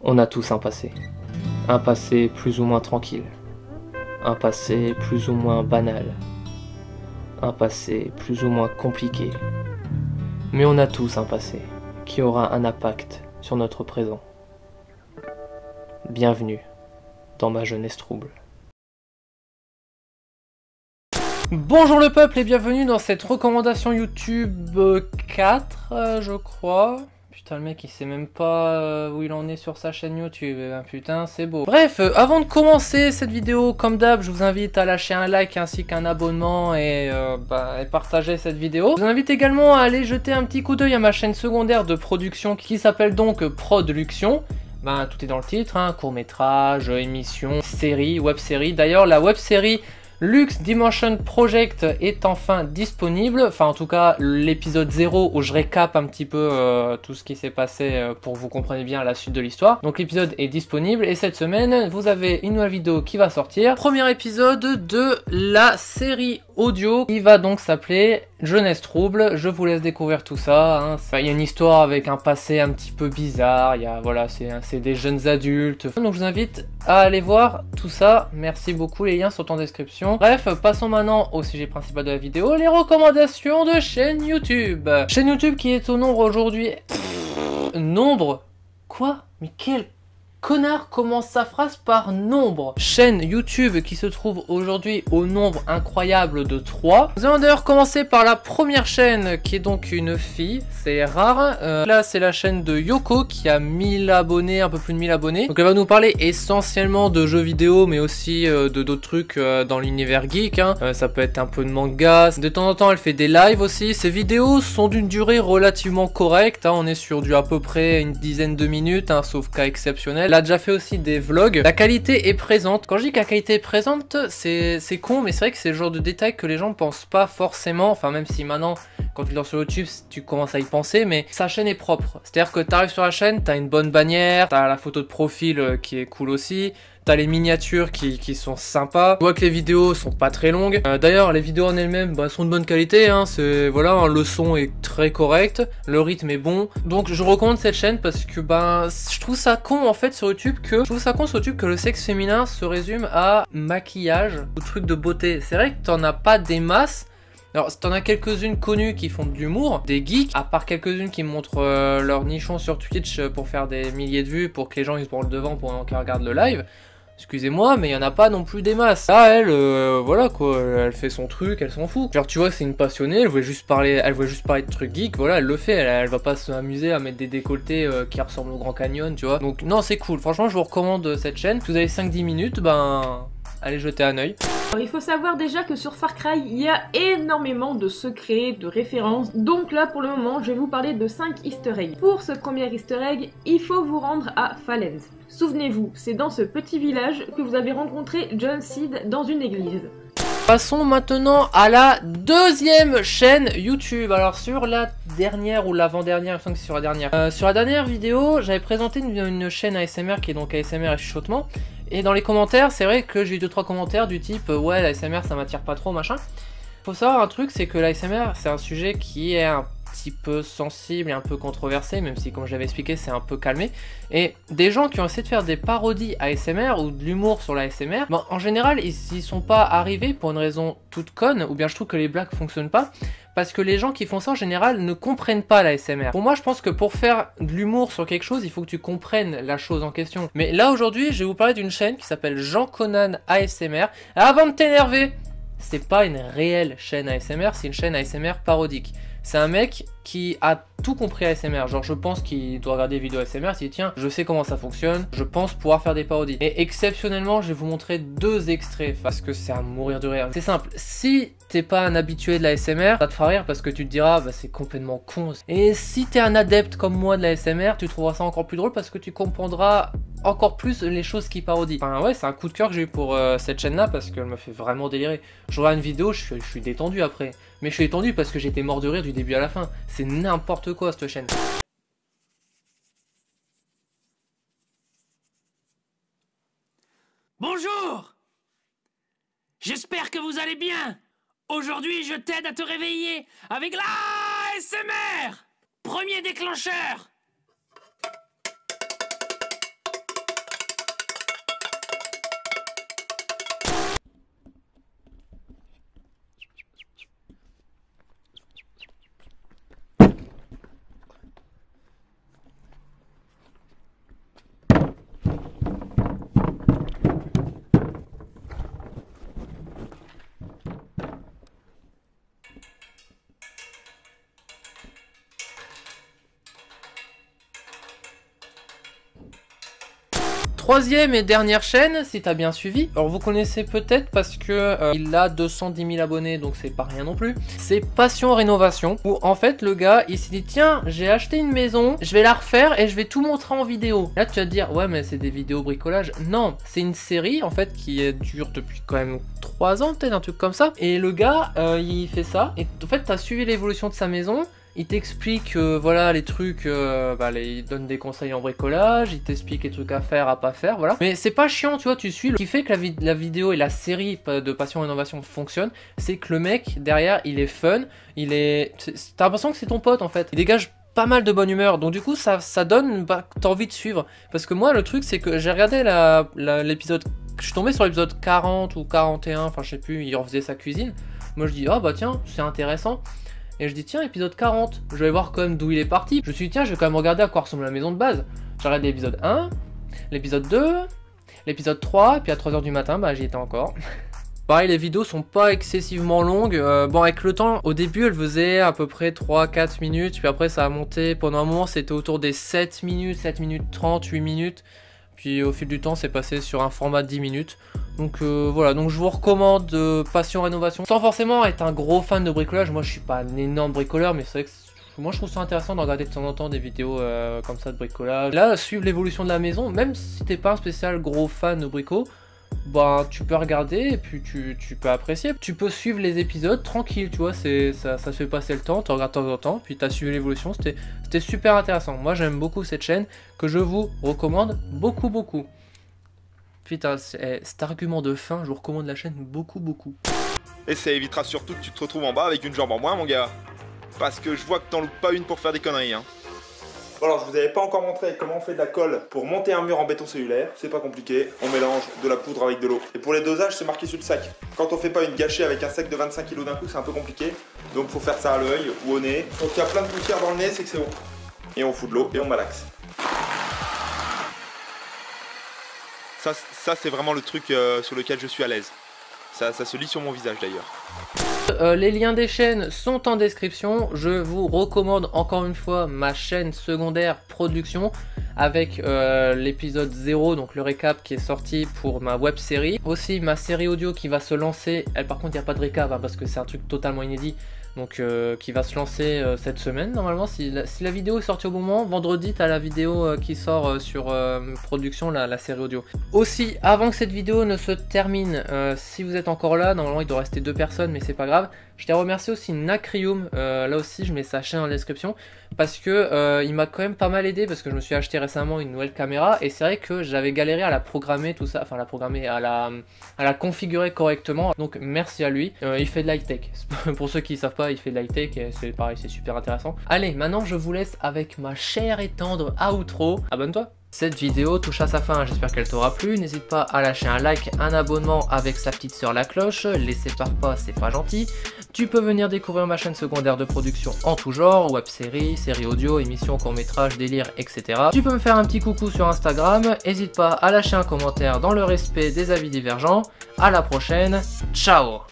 On a tous un passé. Un passé plus ou moins tranquille. Un passé plus ou moins banal. Un passé plus ou moins compliqué. Mais on a tous un passé qui aura un impact sur notre présent. Bienvenue dans ma jeunesse trouble. Bonjour le peuple et bienvenue dans cette recommandation YouTube 4, je crois. Putain, le mec il sait même pas où il en est sur sa chaîne YouTube, putain c'est beau. Bref, avant de commencer cette vidéo, comme d'hab, je vous invite à lâcher un like ainsi qu'un abonnement et partager cette vidéo. Je vous invite également à aller jeter un petit coup d'œil à ma chaîne secondaire de production qui s'appelle donc Production. Tout est dans le titre, hein, court-métrage, émission, série, web-série. D'ailleurs, la web-série Lux Dimension Project est enfin disponible, enfin en tout cas l'épisode 0 où je récap un petit peu tout ce qui s'est passé pour que vous compreniez bien la suite de l'histoire. Donc l'épisode est disponible et cette semaine vous avez une nouvelle vidéo qui va sortir. Premier épisode de la série audio qui va donc s'appeler Jeunesse Trouble. Je vous laisse découvrir tout ça, hein. Il y a une histoire avec un passé un petit peu bizarre, voilà, c'est des jeunes adultes. Donc je vous invite à aller voir tout ça, merci beaucoup, les liens sont en description. Bref, passons maintenant au sujet principal de la vidéo, les recommandations de chaîne YouTube. Chaîne YouTube qui est au nombre aujourd'hui... Nombre? Quoi? Mais quel connard commence sa phrase par nombre? Chaîne YouTube qui se trouve aujourd'hui au nombre incroyable de 3. Nous allons d'ailleurs commencer par la première chaîne qui est donc une fille, c'est rare. Là c'est la chaîne de Yoko qui a 1000 abonnés, un peu plus de 1000 abonnés. Donc elle va nous parler essentiellement de jeux vidéo mais aussi de d'autres trucs dans l'univers geek, hein. Ça peut être un peu de manga, de temps en temps elle fait des lives aussi. Ses vidéos sont d'une durée relativement correcte, hein. On est sur du à peu près une dizaine de minutes, hein, sauf cas exceptionnel. Elle a déjà fait aussi des vlogs. La qualité est présente. Quand je dis que la qualité est présente, c'est con, mais c'est vrai que c'est le genre de détail que les gens pensent pas forcément. Enfin, même si maintenant, quand tu lances sur YouTube, tu commences à y penser, mais sa chaîne est propre. C'est-à-dire que tu arrives sur la chaîne, tu as une bonne bannière, tu as la photo de profil qui est cool aussi. T'as les miniatures qui sont sympas. Tu vois que les vidéos sont pas très longues. D'ailleurs, les vidéos en elles-mêmes sont de bonne qualité, hein. Voilà, hein, le son est très correct, le rythme est bon. Donc je recommande cette chaîne parce que je trouve ça con en fait sur YouTube que le sexe féminin se résume à maquillage ou trucs de beauté. C'est vrai que t'en as pas des masses. Alors, t'en as quelques-unes connues qui font de l'humour, des geeks, à part quelques-unes qui montrent leur nichon sur Twitch pour faire des milliers de vues, pour que les gens ils se branlent devant pendant qu'ils regardent le live. Excusez-moi, mais il y en a pas non plus des masses. Là, elle, voilà quoi, elle fait son truc, elle s'en fout. Genre, tu vois, c'est une passionnée, elle voulait juste parler de trucs geeks, voilà, elle le fait, elle va pas s'amuser à mettre des décolletés qui ressemblent au Grand Canyon, tu vois. Donc, non, c'est cool, franchement, je vous recommande cette chaîne. Si vous avez 5-10 minutes, allez jeter un œil. Il faut savoir déjà que sur Far Cry, il y a énormément de secrets, de références. Donc là, pour le moment, je vais vous parler de 5 easter eggs. Pour ce premier easter egg, il faut vous rendre à Fallens. Souvenez-vous, c'est dans ce petit village que vous avez rencontré John Seed dans une église. Passons maintenant à la deuxième chaîne YouTube. Alors sur la dernière ou l'avant-dernière, je pense que c'est sur la dernière. Sur la dernière vidéo, j'avais présenté une chaîne ASMR qui est donc ASMR et chuchotement. Et dans les commentaires, c'est vrai que j'ai eu 2-3 commentaires du type ouais, l'ASMR ça m'attire pas trop, machin. Faut savoir un truc, c'est que l'ASMR c'est un sujet qui est un petit peu sensible et un peu controversé, même si comme je l'avais expliqué c'est un peu calmé. Et des gens qui ont essayé de faire des parodies ASMR ou de l'humour sur l'ASMR, en général ils y sont pas arrivés pour une raison toute conne, ou bien je trouve que les blagues fonctionnent pas. Parce que les gens qui font ça en général ne comprennent pas l'ASMR. Pour moi, je pense que pour faire de l'humour sur quelque chose, il faut que tu comprennes la chose en question. Mais là aujourd'hui, je vais vous parler d'une chaîne qui s'appelle Jean Conan ASMR. Avant de t'énerver, c'est pas une réelle chaîne ASMR, c'est une chaîne ASMR parodique. C'est un mec qui a tout compris à ASMR. Genre, je pense qu'il doit regarder des vidéos ASMR, il dit tiens, je sais comment ça fonctionne, je pense pouvoir faire des parodies. Et exceptionnellement, je vais vous montrer 2 extraits parce que c'est à mourir de rire. C'est simple, si t'es pas un habitué de l'ASMR, ça te fera rire parce que tu te diras c'est complètement con. Et si t'es un adepte comme moi de l'ASMR, tu trouveras ça encore plus drôle parce que tu comprendras encore plus les choses qui parodient. Enfin ouais, c'est un coup de cœur que j'ai eu pour cette chaîne là parce qu'elle me fait vraiment délirer. Je regarde une vidéo, je suis détendu après. Mais je suis détendu parce que j'étais mort de rire du début à la fin. C'est n'importe quoi cette chaîne. Bonjour! J'espère que vous allez bien. Aujourd'hui, je t'aide à te réveiller avec l'ASMR. Premier déclencheur. troisième et dernière chaîne, si t'as bien suivi, alors vous connaissez peut-être parce que il a 210 000 abonnés, donc c'est pas rien non plus. C'est Passion Rénovation, où en fait le gars il s'est dit tiens, j'ai acheté une maison, je vais la refaire et je vais tout montrer en vidéo. Là tu vas te dire ouais mais c'est des vidéos bricolage. Non, c'est une série en fait qui dure depuis quand même 3 ans peut-être, un truc comme ça. Et le gars il fait ça et en fait t'as suivi l'évolution de sa maison. Il t'explique voilà les trucs, il donne des conseils en bricolage, il t'explique les trucs à faire, à pas faire, voilà. Mais c'est pas chiant, tu vois, tu suis. Ce qui fait que la vidéo et la série de Passion Rénovation fonctionne, c'est que le mec derrière, il est fun, t'as l'impression que c'est ton pote en fait. Il dégage pas mal de bonne humeur, donc du coup ça donne, t'as envie de suivre. Parce que moi le truc c'est que j'ai regardé l'épisode, je suis tombé sur l'épisode 40 ou 41, enfin je sais plus, il refaisait sa cuisine. Moi je dis oh bah tiens, c'est intéressant. Et je dis tiens, épisode 40, je vais voir quand même d'où il est parti. Je me suis dit tiens, je vais quand même regarder à quoi ressemble la maison de base. J'ai regardé l'épisode 1, l'épisode 2, l'épisode 3, et puis à 3h du matin, j'y étais encore. Pareil, les vidéos sont pas excessivement longues. Bon, avec le temps, au début, elles faisaient à peu près 3-4 minutes, puis après ça a monté. Pendant un moment, c'était autour des 7 minutes, 7 minutes 30, 8 minutes. Puis au fil du temps, c'est passé sur un format de 10 minutes. Donc voilà, donc je vous recommande Passion Rénovation. Sans forcément être un gros fan de bricolage, moi je suis pas un énorme bricoleur, mais c'est vrai que moi je trouve ça intéressant de regarder de temps en temps des vidéos comme ça de bricolage. Là, suivre l'évolution de la maison, même si t'es pas un spécial gros fan de brico, tu peux regarder et puis tu peux apprécier. Tu peux suivre les épisodes tranquille, tu vois, ça te fait passer le temps, tu regardes de temps en temps, puis t'as suivi l'évolution, c'était super intéressant. Moi j'aime beaucoup cette chaîne que je vous recommande beaucoup. Putain, cet argument de fin, je vous recommande la chaîne beaucoup. Et ça évitera surtout que tu te retrouves en bas avec une jambe en moins, mon gars. Parce que je vois que t'en loupes pas une pour faire des conneries, hein. Bon alors, je vous avais pas encore montré comment on fait de la colle pour monter un mur en béton cellulaire. C'est pas compliqué, on mélange de la poudre avec de l'eau. Et pour les dosages, c'est marqué sur le sac. Quand on fait pas une gâchée avec un sac de 25 kg d'un coup, c'est un peu compliqué. Donc faut faire ça à l'œil ou au nez. Quand il y a plein de poussière dans le nez, c'est que c'est bon. Et on fout de l'eau et on malaxe. Ça c'est vraiment le truc sur lequel je suis à l'aise. Ça se lit sur mon visage d'ailleurs. Les liens des chaînes sont en description. Je vous recommande encore une fois ma chaîne secondaire production avec l'épisode 0, donc le récap qui est sorti pour ma web série. Aussi ma série audio qui va se lancer. Elle, par contre il n'y a pas de récap parce que c'est un truc totalement inédit. Donc qui va se lancer cette semaine normalement, si la vidéo est sortie au bon moment. Vendredi t'as la vidéo qui sort sur production, la série audio. Aussi, avant que cette vidéo ne se termine, si vous êtes encore là, normalement il doit rester 2 personnes mais c'est pas grave. Je tiens à remercier aussi Nacrium, là aussi je mets sa chaîne en description, parce que il m'a quand même pas mal aidé, parce que je me suis acheté récemment une nouvelle caméra et c'est vrai que j'avais galéré à la programmer tout ça, enfin la programmer, à la configurer correctement, donc merci à lui. Il fait de l'high-tech, pour ceux qui savent pas, il fait de l'high-tech et c'est pareil, c'est super intéressant. Allez, maintenant je vous laisse avec ma chère et tendre outro, abonne-toi. Cette vidéo touche à sa fin, j'espère qu'elle t'aura plu. N'hésite pas à lâcher un like, un abonnement avec sa petite sœur la cloche. Les sépare pas, c'est pas gentil. Tu peux venir découvrir ma chaîne secondaire de production en tout genre, web série, série audio, émissions, courts-métrages, délire, etc. Tu peux me faire un petit coucou sur Instagram. N'hésite pas à lâcher un commentaire dans le respect des avis divergents. À la prochaine, ciao!